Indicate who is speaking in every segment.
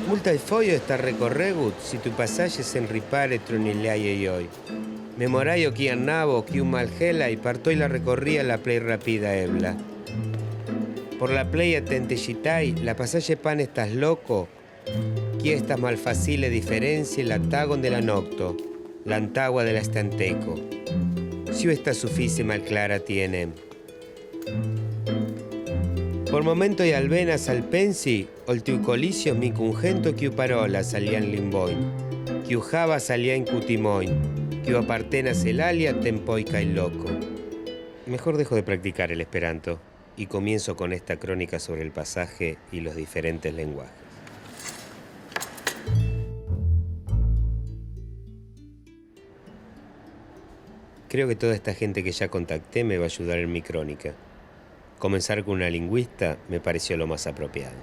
Speaker 1: Multa il foglio sta recorregut si tu passaggio sen ripare tronigliaie ioi. Memoraio chi annavo, chi un malgela y partoi la recorría la play rapida ebla. Por la play atentecitai, la pasaje pan estás loco, qui estas malfacile diferencia la tagon de la nocto, la antagua de la estanteco. Si esta sufice mal clara tiene. Por momento y alvenas al pensi, ol tiu colicio mi cungento quiu parola salía en limboin, quiu java salía en cutimoin, quiu apartenas el alia tempoica y loco. Mejor dejo de practicar el esperanto y comienzo con esta crónica sobre el pasaje y los diferentes lenguajes. Creo que toda esta gente que ya contacté me va a ayudar en mi crónica. Comenzar con una lingüista me pareció lo más apropiado.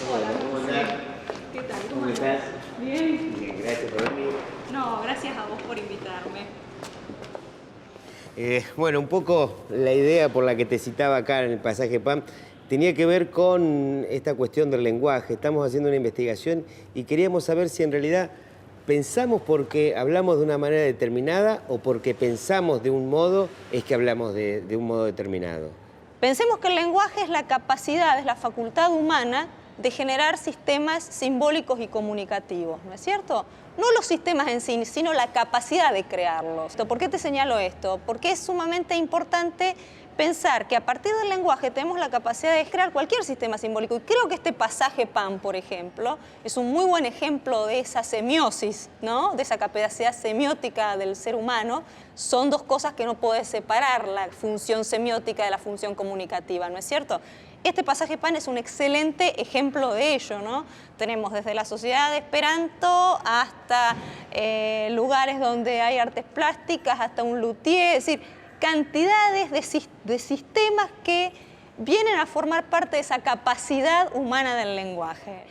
Speaker 2: Hola, ¿cómo estás? ¿Qué tal? ¿Cómo estás? Bien.
Speaker 1: Bien, gracias por venir.
Speaker 2: No, gracias a vos por invitarme.
Speaker 1: Bueno, un poco la idea por la que te citaba acá en el pasaje PAN tenía que ver con esta cuestión del lenguaje. Estamos haciendo una investigación y queríamos saber si en realidad pensamos porque hablamos de una manera determinada o porque pensamos de un modo es que hablamos de un modo determinado.
Speaker 2: Pensemos que el lenguaje es la capacidad, es la facultad humana de generar sistemas simbólicos y comunicativos, ¿no es cierto? No los sistemas en sí, sino la capacidad de crearlos. ¿Por qué te señalo esto? Porque es sumamente importante pensar que a partir del lenguaje tenemos la capacidad de crear cualquier sistema simbólico. Y creo que este pasaje PAN, por ejemplo, es un muy buen ejemplo de esa semiosis, ¿no? De esa capacidad semiótica del ser humano. Son dos cosas que no podés separar, la función semiótica de la función comunicativa, ¿no es cierto? Este pasaje PAN es un excelente ejemplo de ello, ¿no? Tenemos desde la sociedad de Esperanto hasta lugares donde hay artes plásticas, hasta un luthier, es decir, cantidades de sistemas que vienen a formar parte de esa capacidad humana del lenguaje.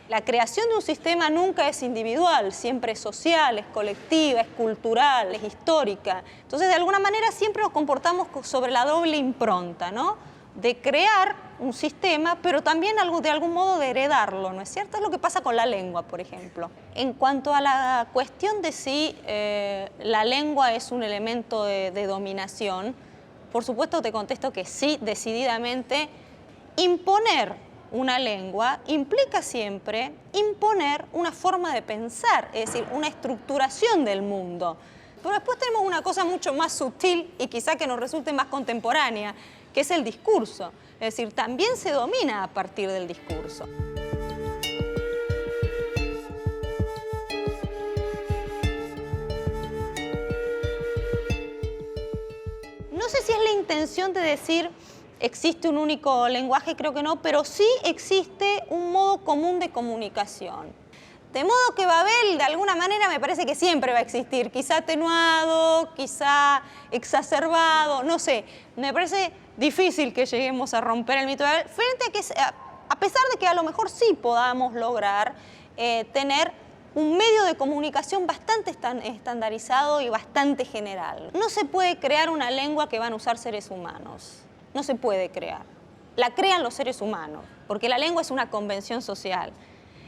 Speaker 2: La creación de un sistema nunca es individual, siempre es social, es colectiva, es cultural, es histórica. Entonces, de alguna manera, siempre nos comportamos sobre la doble impronta, ¿no? De crear un sistema, pero también de algún modo de heredarlo, ¿no es cierto? Es lo que pasa con la lengua, por ejemplo. En cuanto a la cuestión de si la lengua es un elemento de dominación, por supuesto te contesto que sí, decididamente. Imponer una lengua implica siempre imponer una forma de pensar, es decir, una estructuración del mundo. Pero después tenemos una cosa mucho más sutil y quizá que nos resulte más contemporánea, que es el discurso. Es decir, también se domina a partir del discurso. No sé si es la intención de decir existe un único lenguaje, creo que no, pero sí existe un modo común de comunicación. De modo que Babel, de alguna manera, me parece que siempre va a existir, quizá atenuado, quizá exacerbado, no sé. Me parece difícil que lleguemos a romper el mito de Babel, frente a que, a pesar de que a lo mejor sí podamos lograr tener un medio de comunicación bastante estandarizado y bastante general. No se puede crear una lengua que van a usar seres humanos. No se puede crear. La crean los seres humanos, porque la lengua es una convención social.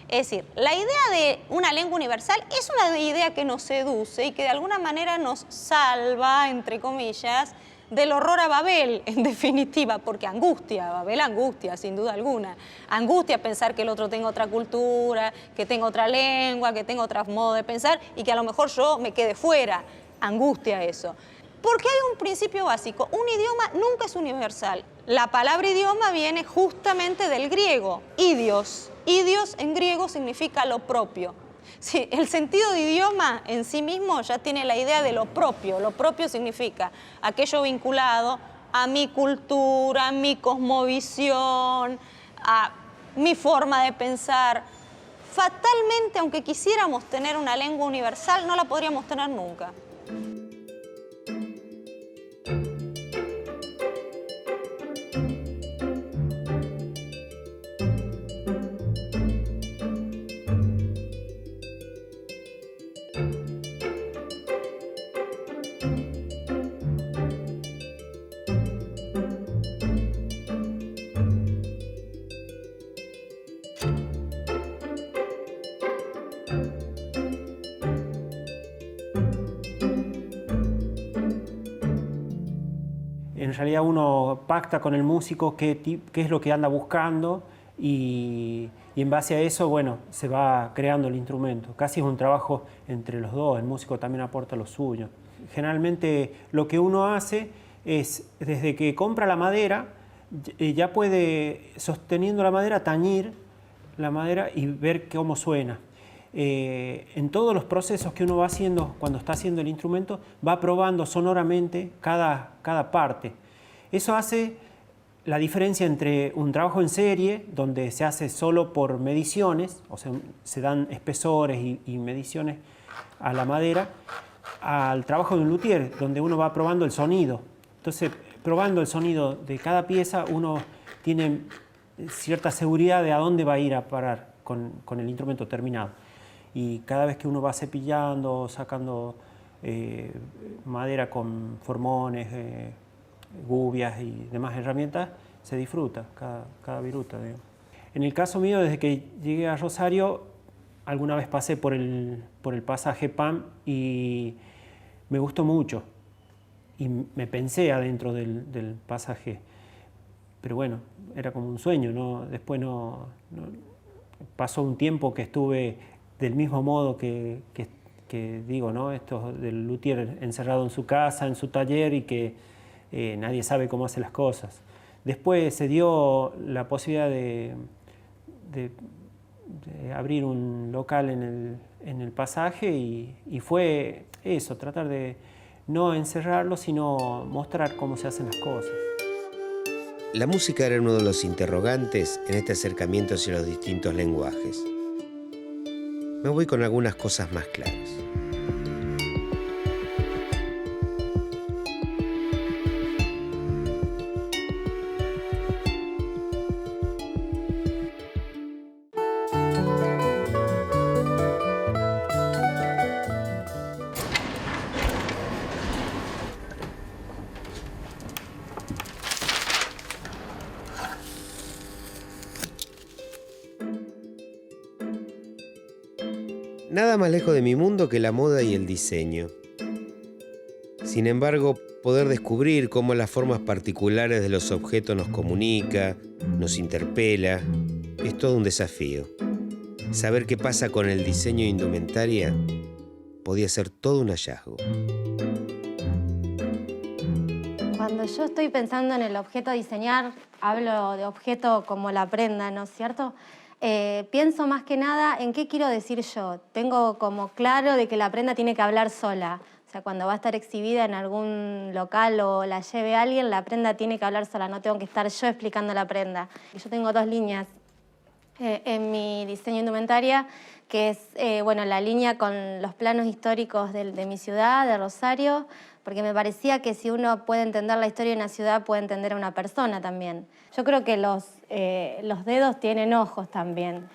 Speaker 2: Es decir, la idea de una lengua universal es una idea que nos seduce y que de alguna manera nos salva, entre comillas, del horror a Babel, en definitiva, porque angustia, Babel angustia, sin duda alguna. Angustia pensar que el otro tenga otra cultura, que tenga otra lengua, que tenga otro modo de pensar y que a lo mejor yo me quede fuera. Angustia eso. Porque hay un principio básico, un idioma nunca es universal. La palabra idioma viene justamente del griego, idios. Idios en griego significa lo propio. Sí, el sentido de idioma en sí mismo ya tiene la idea de lo propio. Lo propio significa aquello vinculado a mi cultura, a mi cosmovisión, a mi forma de pensar. Fatalmente, aunque quisiéramos tener una lengua universal, no la podríamos tener nunca.
Speaker 3: En realidad uno pacta con el músico qué es lo que anda buscando y en base a eso, bueno, se va creando el instrumento. Casi es un trabajo entre los dos, el músico también aporta lo suyo. Generalmente lo que uno hace es, desde que compra la madera, ya puede, sosteniendo la madera, tañir la madera y ver cómo suena. En todos los procesos que uno va haciendo cuando está haciendo el instrumento, va probando sonoramente cada parte. Eso hace la diferencia entre un trabajo en serie, donde se hace solo por mediciones, o sea, se dan espesores y mediciones a la madera, al trabajo de un luthier, donde uno va probando el sonido. Entonces, probando el sonido de cada pieza, uno tiene cierta seguridad de a dónde va a ir a parar con el instrumento terminado. Y cada vez que uno va cepillando, sacando madera con formones, gubias y demás herramientas, se disfruta cada viruta, digamos. En el caso mío, desde que llegué a Rosario, alguna vez pasé por el pasaje PAM y me gustó mucho. Y me pensé adentro del pasaje. Pero bueno, era como un sueño, ¿no? Después pasó un tiempo que estuve del mismo modo que digo, ¿no? Esto del luthier encerrado en su casa, en su taller y que nadie sabe cómo hace las cosas. Después se dio la posibilidad de abrir un local en el pasaje y fue eso, tratar de no encerrarlo, sino mostrar cómo se hacen las cosas.
Speaker 1: La música era uno de los interrogantes en este acercamiento hacia los distintos lenguajes. Me voy con algunas cosas más claras. Nada más lejos de mi mundo que la moda y el diseño. Sin embargo, poder descubrir cómo las formas particulares de los objetos nos comunica, nos interpela, es todo un desafío. Saber qué pasa con el diseño de indumentaria podía ser todo un hallazgo.
Speaker 4: Cuando yo estoy pensando en el objeto a diseñar, hablo de objeto como la prenda, ¿no es cierto? Pienso más que nada en qué quiero decir yo. Tengo como claro de que la prenda tiene que hablar sola. O sea, cuando va a estar exhibida en algún local o la lleve alguien, la prenda tiene que hablar sola, no tengo que estar yo explicando la prenda. Yo tengo dos líneas en mi diseño indumentaria, que es bueno, la línea con los planos históricos de mi ciudad, de Rosario, porque me parecía que si uno puede entender la historia de una ciudad, puede entender a una persona también. Yo creo que los dedos tienen ojos también.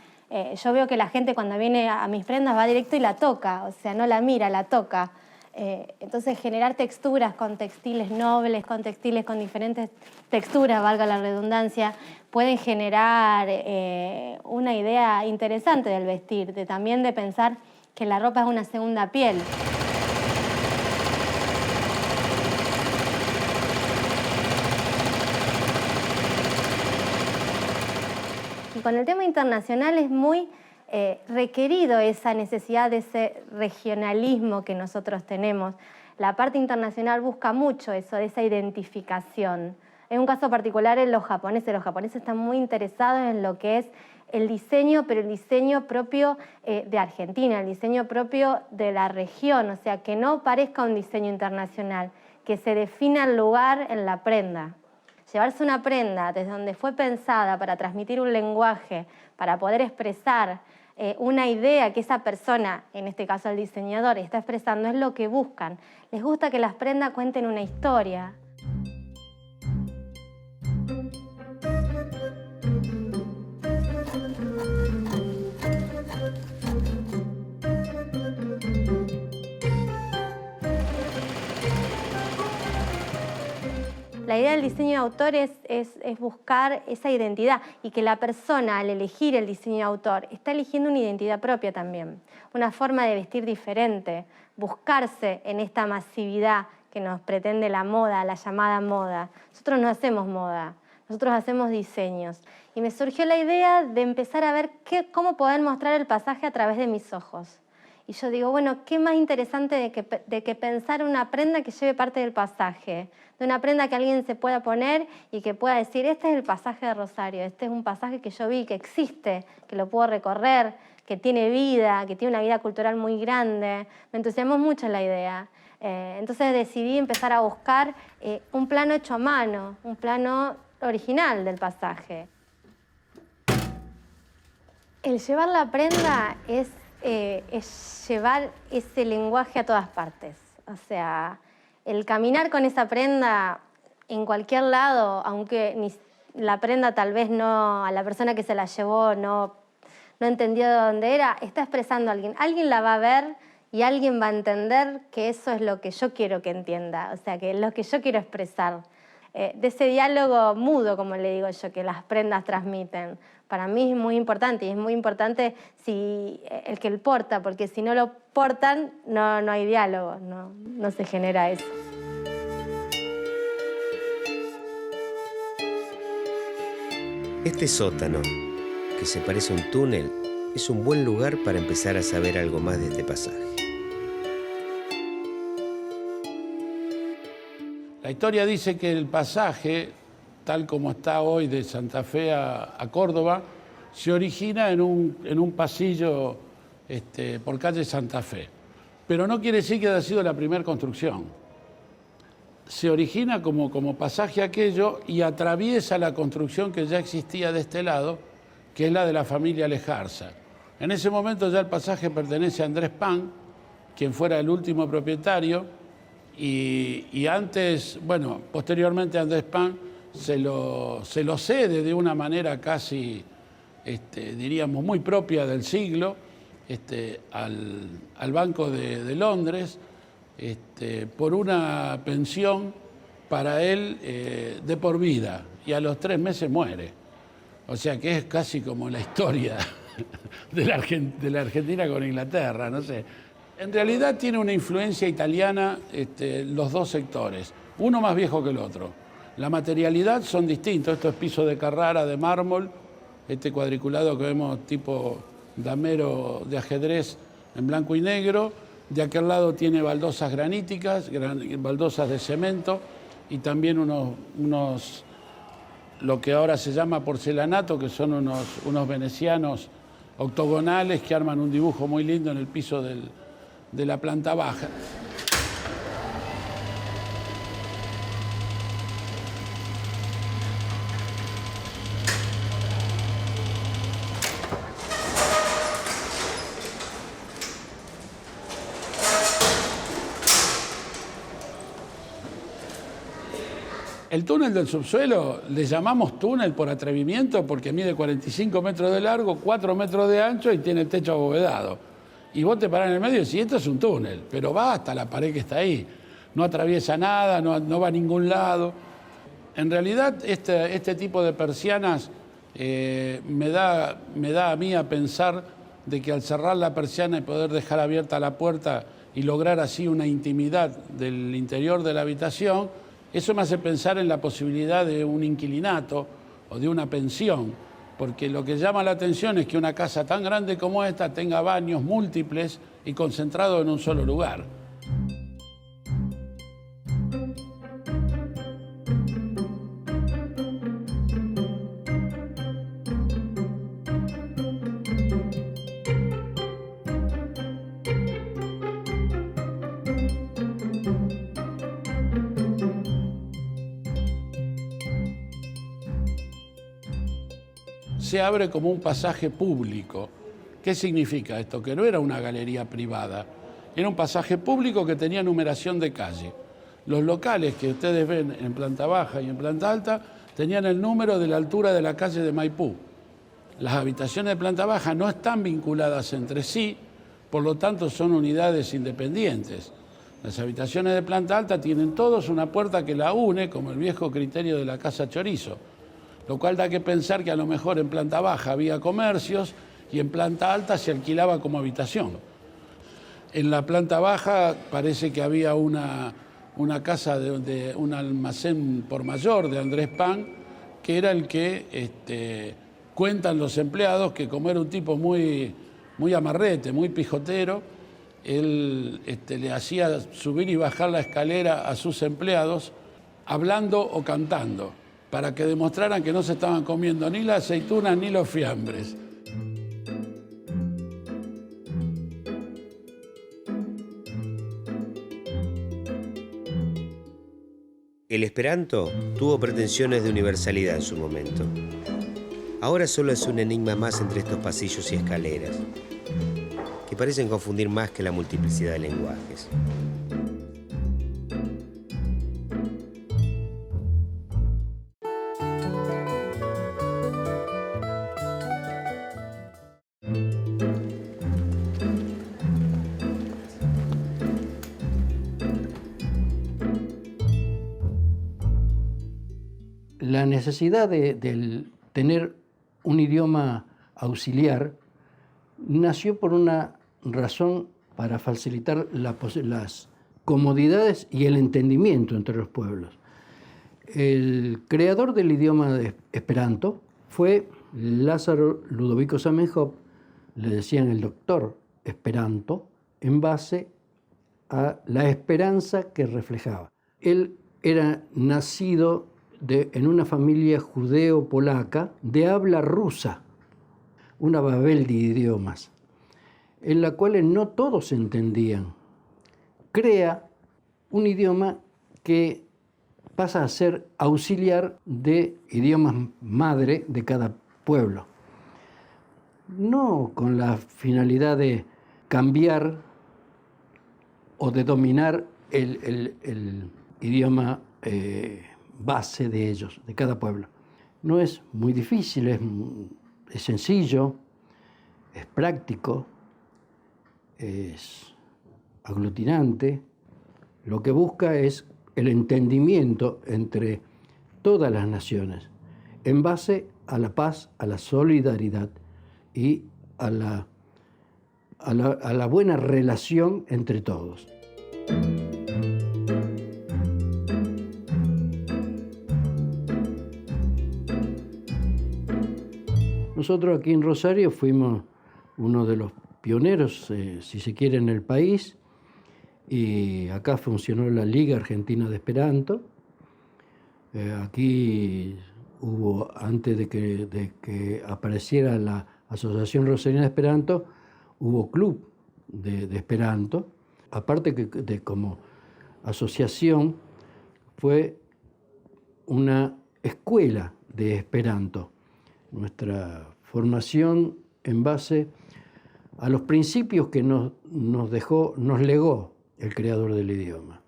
Speaker 4: Yo veo que la gente cuando viene a mis prendas va directo y la toca, o sea, no la mira, la toca. Entonces generar texturas con textiles nobles, con textiles con diferentes texturas, valga la redundancia, pueden generar una idea interesante del vestir, también de pensar que la ropa es una segunda piel. con el tema internacional es muy requerido esa necesidad de ese regionalismo que nosotros tenemos. La parte internacional busca mucho eso, de esa identificación. En un caso particular en los japoneses están muy interesados en lo que es el diseño, pero el diseño propio de Argentina, el diseño propio de la región, o sea, que no parezca un diseño internacional, que se defina el lugar en la prenda. Llevarse una prenda desde donde fue pensada para transmitir un lenguaje, para poder expresar una idea que esa persona, en este caso el diseñador, está expresando, es lo que buscan. Les gusta que las prendas cuenten una historia. La idea del diseño de autor es buscar esa identidad y que la persona al elegir el diseño de autor está eligiendo una identidad propia también, una forma de vestir diferente, buscarse en esta masividad que nos pretende la moda, la llamada moda. Nosotros no hacemos moda, nosotros hacemos diseños. Y me surgió la idea de empezar a ver cómo poder mostrar el pasaje a través de mis ojos. Y yo digo, bueno, ¿qué más interesante de que pensar una prenda que lleve parte del pasaje? De una prenda que alguien se pueda poner y que pueda decir, este es el pasaje de Rosario, este es un pasaje que yo vi, que existe, que lo puedo recorrer, que tiene vida, que tiene una vida cultural muy grande. Me entusiasmó mucho la idea. Entonces decidí empezar a buscar un plano hecho a mano, un plano original del pasaje. El llevar la prenda es llevar ese lenguaje a todas partes. O sea, el caminar con esa prenda en cualquier lado, aunque la prenda tal vez no, a la persona que se la llevó no entendió de dónde era, está expresando a alguien. Alguien la va a ver y alguien va a entender que eso es lo que yo quiero que entienda, o sea, que es lo que yo quiero expresar. De ese diálogo mudo, como le digo yo, que las prendas transmiten. Para mí es muy importante, y es muy importante el que lo porta, porque si no lo portan, no hay diálogo, no se genera eso.
Speaker 1: Este sótano, que se parece a un túnel, es un buen lugar para empezar a saber algo más de este pasaje.
Speaker 5: La historia dice que el pasaje, tal como está hoy de Santa Fe a Córdoba, se origina en un pasillo por calle Santa Fe. Pero no quiere decir que haya sido la primera construcción. Se origina como pasaje aquello y atraviesa la construcción que ya existía de este lado, que es la de la familia Lejarza. En ese momento ya el pasaje pertenece a Andrés Pan, quien fuera el último propietario, y antes, bueno, posteriormente Andrés Pan se lo cede de una manera casi, diríamos, muy propia del siglo, al Banco de Londres, por una pensión para él de por vida, y a los 3 meses muere. O sea que es casi como la historia de la Argentina con Inglaterra, no sé. En realidad tiene una influencia italiana los dos sectores, uno más viejo que el otro. La materialidad son distintos, esto es piso de Carrara, de mármol, este cuadriculado que vemos tipo damero de ajedrez en blanco y negro. De aquel lado tiene baldosas graníticas, baldosas de cemento y también unos lo que ahora se llama porcelanato, que son unos venecianos octogonales que arman un dibujo muy lindo en el piso de la planta baja. El túnel del subsuelo le llamamos túnel por atrevimiento porque mide 45 metros de largo, 4 metros de ancho y tiene techo abovedado. Y vos te parás en el medio y decís, esto es un túnel, pero va hasta la pared que está ahí. No atraviesa nada, no va a ningún lado. En realidad, este tipo de persianas me da a mí a pensar de que al cerrar la persiana y poder dejar abierta la puerta y lograr así una intimidad del interior de la habitación, eso me hace pensar en la posibilidad de un inquilinato o de una pensión, porque lo que llama la atención es que una casa tan grande como esta tenga baños múltiples y concentrados en un solo lugar. Se abre como un pasaje público. ¿Qué significa esto? Que no era una galería privada, era un pasaje público que tenía numeración de calle. Los locales que ustedes ven en planta baja y en planta alta tenían el número de la altura de la calle de Maipú. Las habitaciones de planta baja no están vinculadas entre sí, por lo tanto son unidades independientes. Las habitaciones de planta alta tienen todos una puerta que la une, como el viejo criterio de la Casa Chorizo, lo cual da que pensar que a lo mejor en planta baja había comercios y en planta alta se alquilaba como habitación. En la planta baja parece que había una casa de un almacén por mayor de Andrés Pan, que era el que cuentan los empleados que, como era un tipo muy amarrete, muy pijotero, él le hacía subir y bajar la escalera a sus empleados hablando o cantando, para que demostraran que no se estaban comiendo ni las aceitunas ni los fiambres.
Speaker 1: El esperanto tuvo pretensiones de universalidad en su momento. Ahora solo es un enigma más entre estos pasillos y escaleras, que parecen confundir más que la multiplicidad de lenguajes.
Speaker 6: La necesidad de tener un idioma auxiliar nació por una razón para facilitar las comodidades y el entendimiento entre los pueblos. El creador del idioma de Esperanto fue Lázaro Ludovico Zamenhof, le decían el doctor Esperanto, en base a la esperanza que reflejaba. Él era nacido en una familia judeo-polaca de habla rusa, una babel de idiomas, en la cual no todos se entendían. Crea un idioma que pasa a ser auxiliar de idiomas madre de cada pueblo. No con la finalidad de cambiar o de dominar el idioma base de ellos, de cada pueblo. No es muy difícil, es sencillo, es práctico, es aglutinante. Lo que busca es el entendimiento entre todas las naciones en base a la paz, a la solidaridad y a la buena relación entre todos. Nosotros aquí en Rosario fuimos uno de los pioneros, si se quiere, en el país, y acá funcionó la Liga Argentina de Esperanto. Aquí hubo, antes de que apareciera la Asociación Rosarina de Esperanto, hubo club de Esperanto. Aparte que de como asociación, fue una escuela de Esperanto. Nuestra formación en base a los principios que nos legó el creador del idioma.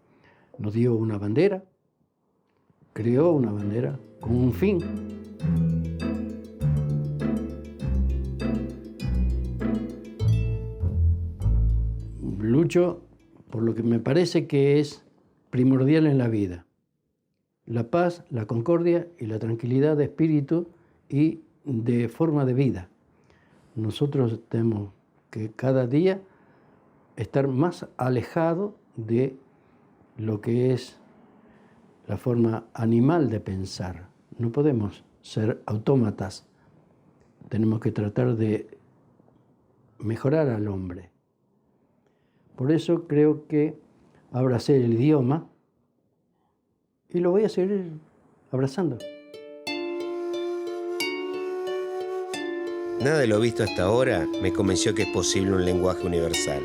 Speaker 6: Nos dio una bandera, creó una bandera con un fin. Lucho por lo que me parece que es primordial en la vida: la paz, la concordia y la tranquilidad de espíritu y de forma de vida. Nosotros tenemos que cada día estar más alejados de lo que es la forma animal de pensar. No podemos ser autómatas. tenemos que tratar de mejorar al hombre. Por eso creo que abracé el idioma y lo voy a seguir abrazando.
Speaker 1: Nada de lo visto hasta ahora me convenció que es posible un lenguaje universal.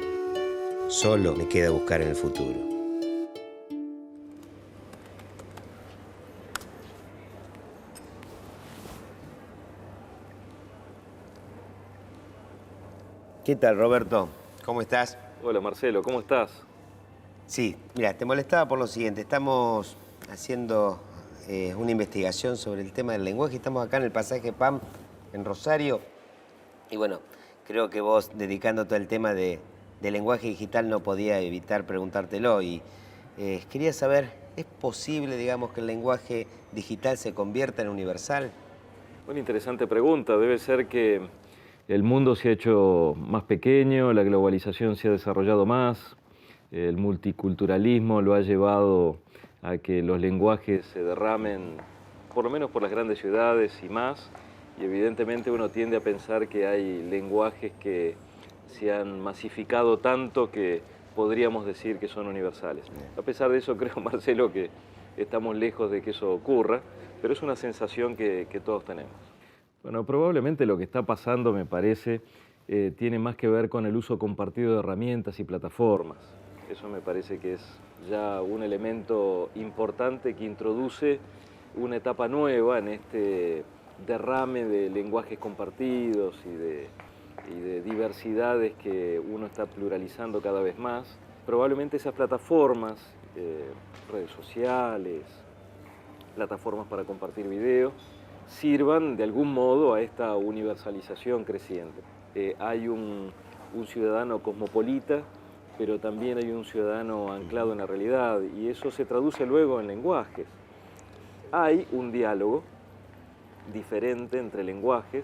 Speaker 1: Solo me queda buscar en el futuro. ¿Qué tal, Roberto? ¿Cómo estás?
Speaker 7: Hola Marcelo, ¿cómo estás?
Speaker 1: Sí, mira, te molestaba por lo siguiente. Estamos haciendo una investigación sobre el tema del lenguaje. Estamos acá en el pasaje PAM, en Rosario. Y bueno, creo que vos, dedicándote al tema de lenguaje digital, no podía evitar preguntártelo. Y quería saber, ¿es posible, digamos, que el lenguaje digital se convierta en universal?
Speaker 7: Una interesante pregunta. Debe ser que el mundo se ha hecho más pequeño, la globalización se ha desarrollado más, el multiculturalismo lo ha llevado a que los lenguajes se derramen, por lo menos por las grandes ciudades y más, y evidentemente uno tiende a pensar que hay lenguajes que se han masificado tanto que podríamos decir que son universales. A pesar de eso, creo, Marcelo, que estamos lejos de que eso ocurra, pero es una sensación que todos tenemos. Bueno, probablemente lo que está pasando, me parece, tiene más que ver con el uso compartido de herramientas y plataformas. Eso me parece que es ya un elemento importante que introduce una etapa nueva en este derrame de lenguajes compartidos y de diversidades que uno está pluralizando cada vez más. Probablemente esas plataformas, redes sociales, plataformas para compartir videos, sirvan de algún modo a esta universalización creciente. Hay un ciudadano cosmopolita, pero también hay un ciudadano anclado en la realidad, y eso se traduce luego en lenguajes. Hay un diálogo diferente entre lenguajes,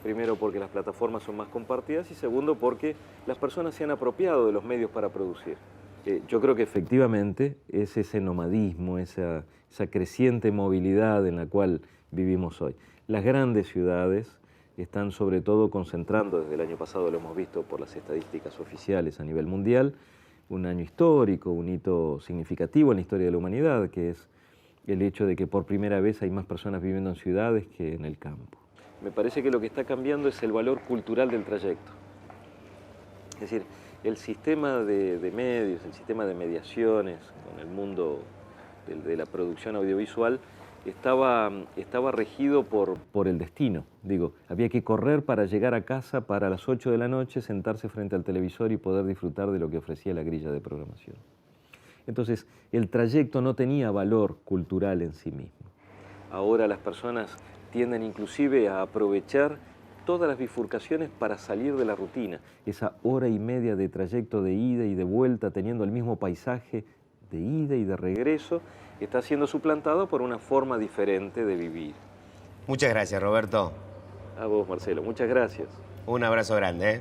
Speaker 7: primero porque las plataformas son más compartidas y segundo porque las personas se han apropiado de los medios para producir. Yo creo que efectivamente es ese nomadismo, esa creciente movilidad en la cual vivimos hoy. Las grandes ciudades están sobre todo concentrando, desde el año pasado lo hemos visto por las estadísticas oficiales a nivel mundial, un año histórico, un hito significativo en la historia de la humanidad, que es el hecho de que por primera vez hay más personas viviendo en ciudades que en el campo. Me parece que lo que está cambiando es el valor cultural del trayecto. Es decir, el sistema de medios, el sistema de mediaciones con el mundo de la producción audiovisual estaba regido por el destino. Digo, había que correr para llegar a casa para las 8 de la noche, sentarse frente al televisor y poder disfrutar de lo que ofrecía la grilla de programación. Entonces, el trayecto no tenía valor cultural en sí mismo. Ahora las personas tienden inclusive a aprovechar todas las bifurcaciones para salir de la rutina. Esa hora y media de trayecto de ida y de vuelta, teniendo el mismo paisaje de ida y de regreso, está siendo suplantado por una forma diferente de vivir.
Speaker 1: Muchas gracias, Roberto.
Speaker 7: A vos, Marcelo. Muchas gracias.
Speaker 1: Un abrazo grande, ¿eh?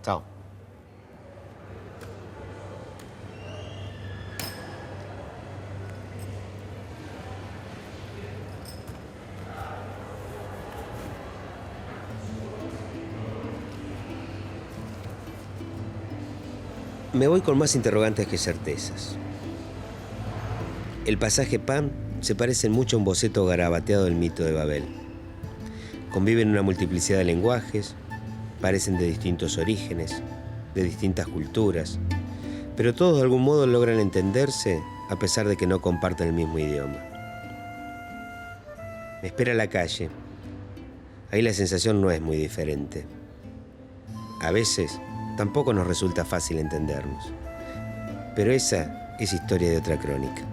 Speaker 1: Chao. Me voy con más interrogantes que certezas. El pasaje PAM se parece mucho a un boceto garabateado del mito de Babel. Conviven una multiplicidad de lenguajes, parecen de distintos orígenes, de distintas culturas, pero todos de algún modo logran entenderse a pesar de que no comparten el mismo idioma. Me espera la calle. Ahí la sensación no es muy diferente. A veces tampoco nos resulta fácil entendernos, pero esa es historia de otra crónica.